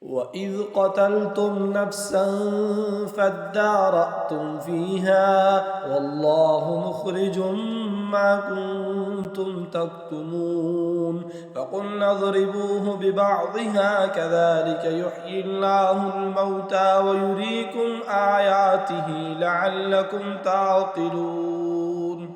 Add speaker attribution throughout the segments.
Speaker 1: وإذ قتلتم نفسا فادارأتم فيها والله مخرج ما كنتم تكتمون فقلنا اضربوه ببعضها كذلك يحيي الله الموتى ويريكم آياته لعلكم تعقلون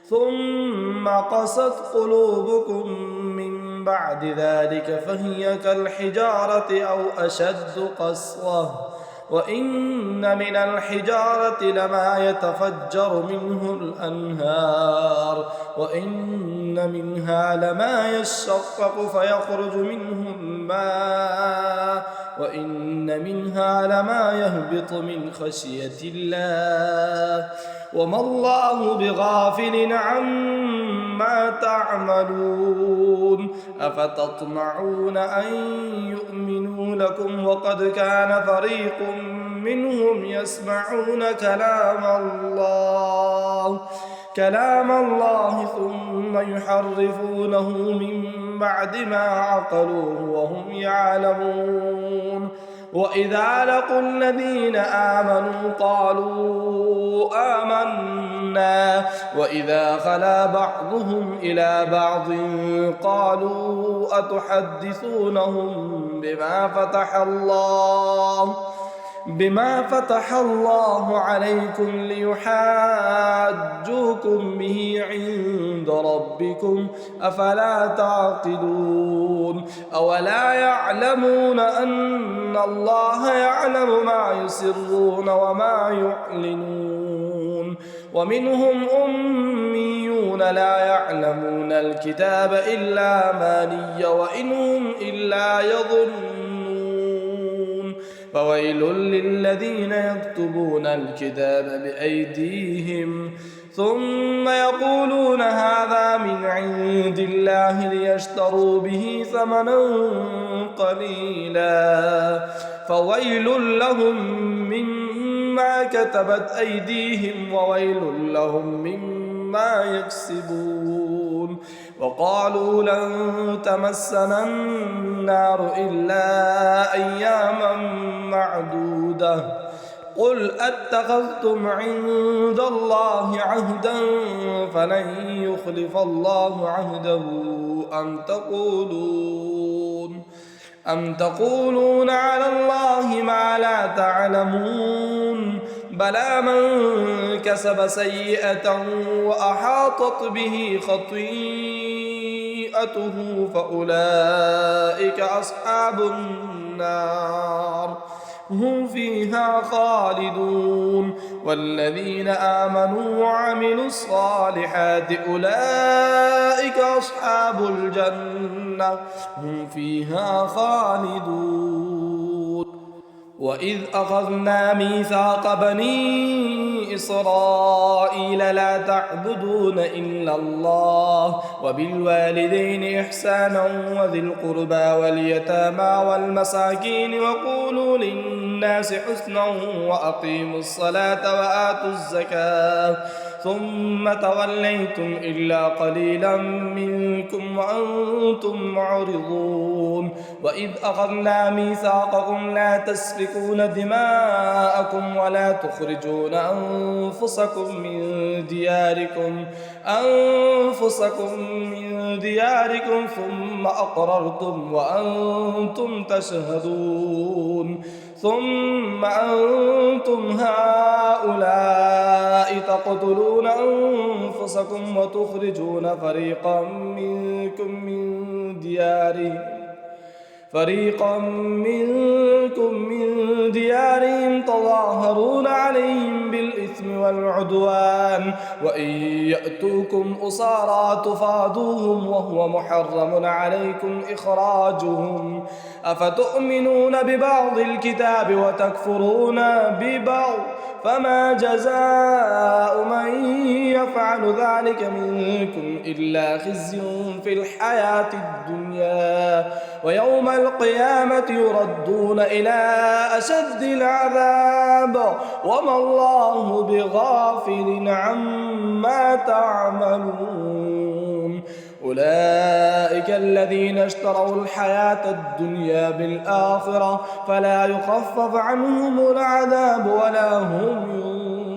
Speaker 1: ثم قست قلوبكم من بعد ذلك فهي كالحجارة أو أشد قسوة وإن من الحجارة لما يتفجر منه الأنهار وإن منها لما يشقق فيخرج منه الماء وإن منها لما يهبط من خشية الله وما الله بغافل عما تعملون أفتطمعون أن يؤمنوا لكم وقد كان فريق منهم يسمعون كلام الله ثم يحرفونه من بعد ما عقلوه وهم يعلمون وإذا لقوا الذين آمنوا قالوا آمنا وإذا خلا بعضهم إلى بعض قالوا أتحدثونهم بما فتح الله عليكم ليحاجوكم به عند ربكم أفلا تعقلون أولا يعلمون أن الله يعلم ما يسرون وما يعلنون ومنهم أميون لا يعلمون الكتاب إلا أماني وإن هم إلا يظنون فويل للذين يكتبون الكتاب بأيديهم ثم يقولون هذا من عند الله ليشتروا به ثمنا قليلا فويل لهم مما كتبت أيديهم وويل لهم مما يكسبون وقالوا لن تمسنا النار إلا أياما معدودة قل أتخذتم عند الله عهدا فلن يخلف الله عهده أم تقولون على الله ما لا تعلمون بلى من كسب سيئة وأحاطت به خطيئته فأولئك أصحاب النار هم فيها خالدون والذين آمنوا وعملوا الصالحات أولئك أصحاب الجنة هم فيها خالدون وإذ أخذنا ميثاق بني إسرائيل لا تعبدون إلا الله وبالوالدين إحسانا وذي القربى واليتامى والمساكين وقولوا للناس حسنا وأقيموا الصلاة وآتوا الزكاة ثم توليتم إلا قليلا منكم وأنتم معرضون وإذ أخذنا ميثاقكم لا تسفكون دماءكم ولا تخرجون أنفسكم من دياركم ثم أقررتم وأنتم تشهدون ثم أنتم هؤلاء تقتلون أنفسكم وتخرجون فريقا منكم من ديارهم تظاهرون عليهم بالإثم والعدوان وإن يأتوكم أسارى تفادوهم وهو محرم عليكم إخراجهم أفتؤمنون ببعض الكتاب وتكفرون ببعض فما جزاء من يفعل ذلك منكم إلا خزي في الحياة الدنيا ويوم القيامة يردون إلى أشد العذاب وما الله بغافل عما تعملون أولئك الذين اشتروا الحياة الدنيا بالآخرة فلا يخفف عنهم العذاب ولا هم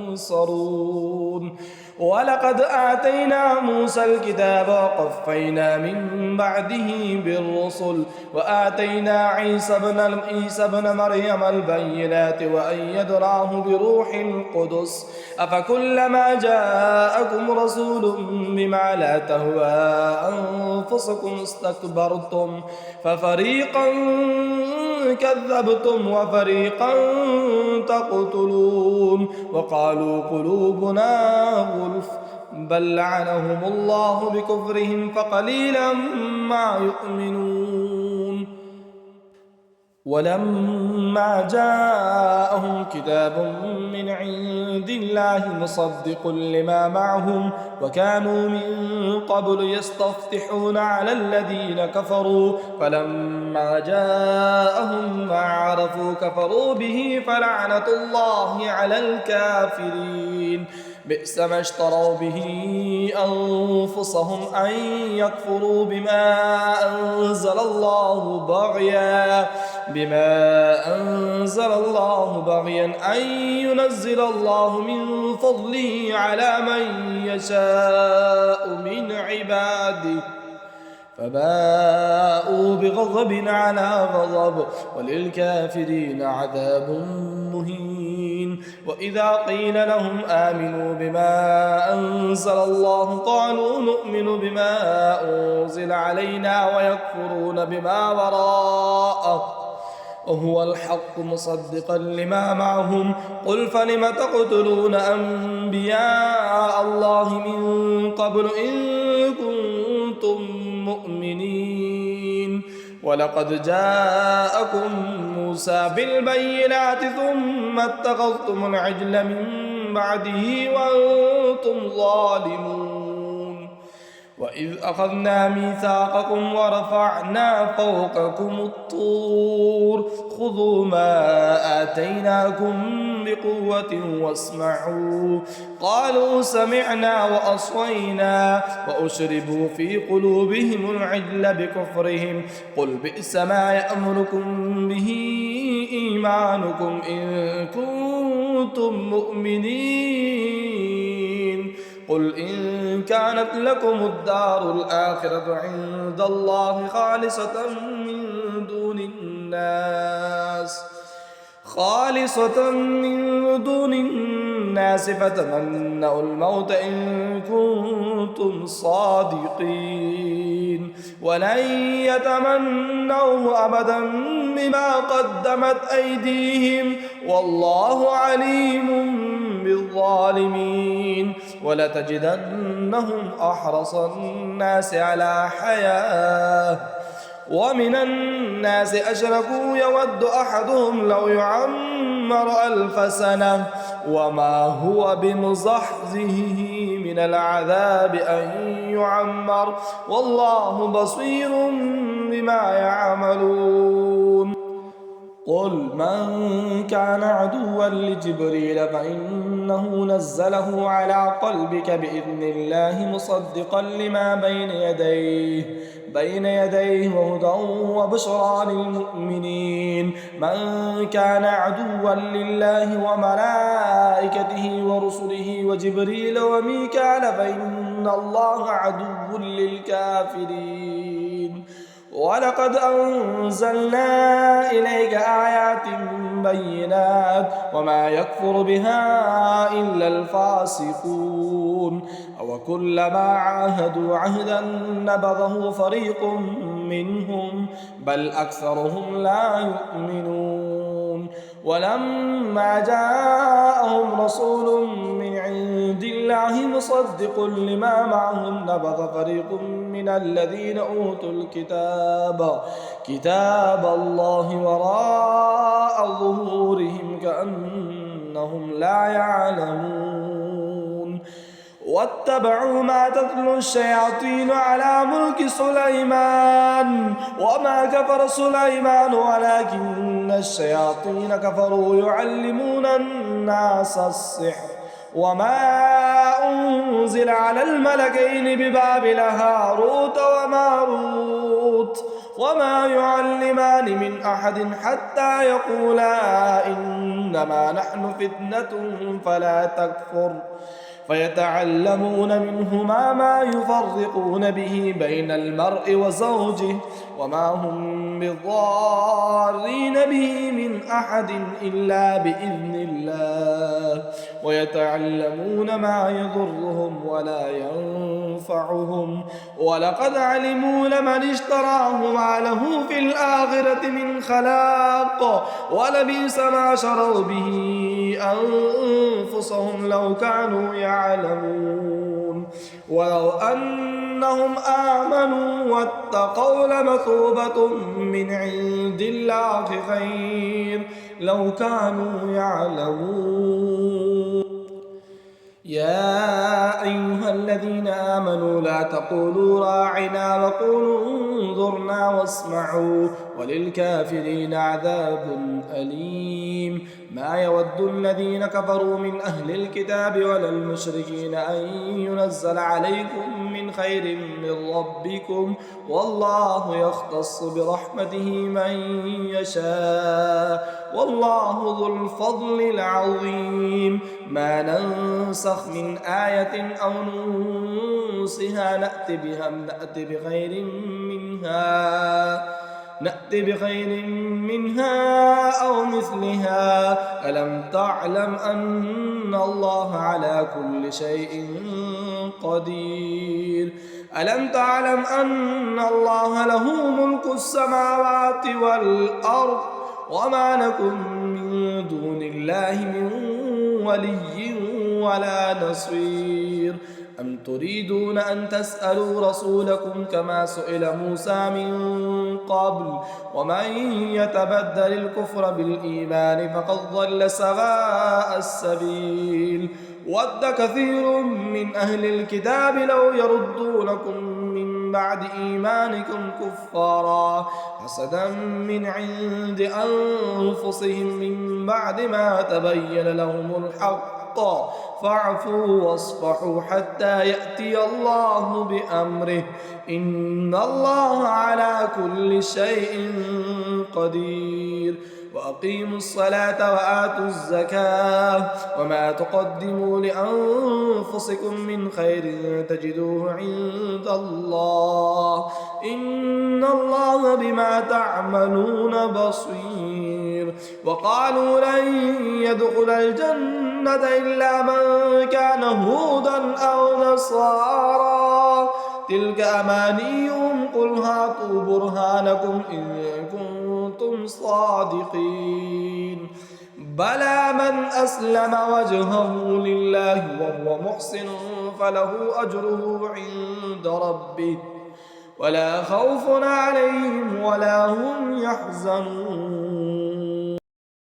Speaker 1: ينصرون. ولقد آتينا موسى الكتاب وقفينا من بعده بالرسل وآتينا عيسى ابن مريم البينات وأيدناه بروح القدس أفكلما جاءكم رسول بما لا تهوى أنفسكم استكبرتم ففريقا كذبتم وفريقا تقتلون وقالوا قلوبنا غلف بل لعنهم الله بكفرهم فقليلا ما يؤمنون. ولما جاءهم كتاب من عند الله مصدق لما معهم وكانوا من قبل يستفتحون على الذين كفروا فلما جاءهم ما عرفوا كفروا به فلعنة الله على الكافرين. بئس ما اشتروا به أنفسهم أن يكفروا بما أنزل الله بغيا أن ينزل الله من فضله على من يشاء من عباده فباءوا بغضب على غضب وللكافرين عذاب مهين. وإذا قيل لهم آمنوا بما أنزل الله قالوا نؤمن بما أنزل علينا ويكفرون بما وراءه وهو الحق مصدقا لما معهم قل فلم تقتلون أنبياء الله من قبل إن كنتم مؤمنين. ولقد جاءكم موسى بالبينات ثم اتخذتم العجل من بعده وأنتم ظالمون. وإذ أخذنا ميثاقكم ورفعنا فوقكم الطور خذوا ما آتيناكم بقوة واسمعوا قالوا سمعنا وأصوينا وأشربوا في قلوبهم العجل بكفرهم قل بئس ما يأمركم به إيمانكم إن كنتم مؤمنين. قل إن كانت لكم الدار الآخرة عند الله خالصة من دون الناس فتمنوا الموت إن كنتم صادقين ولن يتمنوه أبدا بما قدمت أيديهم والله عليم بالظالمين. ولتجدنهم أحرص الناس على حياة ومن الناس أشركوا يود أحدهم لو يعمر 1000 سنة وما هو بمزحزحه من العذاب أن يعمر والله بصير بما يعملون. قل من كان عدوا لجبريل فإنه نزله على قلبك بإذن الله مصدقا لما بين يديه وهدى وبشرى للمؤمنين. من كان عدوا لله وملائكته ورسله وجبريل وميكال فإن الله عدو للكافرين. ولقد أنزلنا إليك آيات بينات وما يكفر بها إلا الفاسقون. أوكلما عاهدوا عهدا نبذه فريق منهم بل أكثرهم لا يؤمنون. ولما جاءهم رسول من عند الله مصدق لما معهم نبذ فريق من الذين أوتوا كتاب الله وراء ظهورهم كأنهم لا يعلمون. واتبعوا ما تتلو الشياطين على ملك سليمان وما كفر سليمان ولكن الشياطين كفروا يعلمون الناس السحر وما أنزل على الملكين ببابل هاروت وماروت وما يعلمان من أحد حتى يقولا إنما نحن فتنة فلا تكفر فيتعلمون منهما ما يفرقون به بين المرء وزوجه وما هم بضارين به من أحد إلا بإذن الله ويتعلمون ما يضرهم ولا ينفعهم ولقد علموا لمن اشتراه ما له في الآخرة من خلاق ولبئس ما شروا به أنفسهم لو كانوا يعلمون ولو أنهم آمنوا واتقوا لمثوبة من عند الله خير لو كانوا يعلمون يا أيها الذين آمنوا لا تقولوا راعنا وقولوا انظرنا واسمعوا وللكافرين عذاب أليم ما يود الذين كفروا من أهل الكتاب ولا المشركين أن ينزل عليكم من خير من ربكم والله يختص برحمته من يشاء والله ذو الفضل العظيم ما ننسخ من آية أو ننسها نأتي بخير منها أو مثلها ألم تعلم أن الله على كل شيء قدير ألم تعلم أن الله له ملك السماوات والأرض وما لكم من دون الله من ولي ولا نصير أم تريدون أن تسألوا رسولكم كما سئل موسى من قبل ومن يتبدل الكفر بالإيمان فقد ضل سواء السبيل ود كثير من أهل الكتاب لو يردونكم من بعد إيمانكم كفارا حسدا من عند أنفسهم من بعد ما تبين لهم الحق فاعفوا واصفحوا حتى يأتي الله بأمره إن الله على كل شيء قدير وأقيموا الصلاة وآتوا الزكاة وما تقدموا لأنفسكم من خير تجدوه عند الله إن الله بما تعملون بصير وقالوا لن يدخل الجنة إلا من كان هودا أو نصارى تلك أمانيهم قل هاتوا برهانكم إن كنتم صادقين بلى من أسلم وجهه لله وهو محسن فله أجره عند ربه ولا خوف عليهم ولا هم يحزنون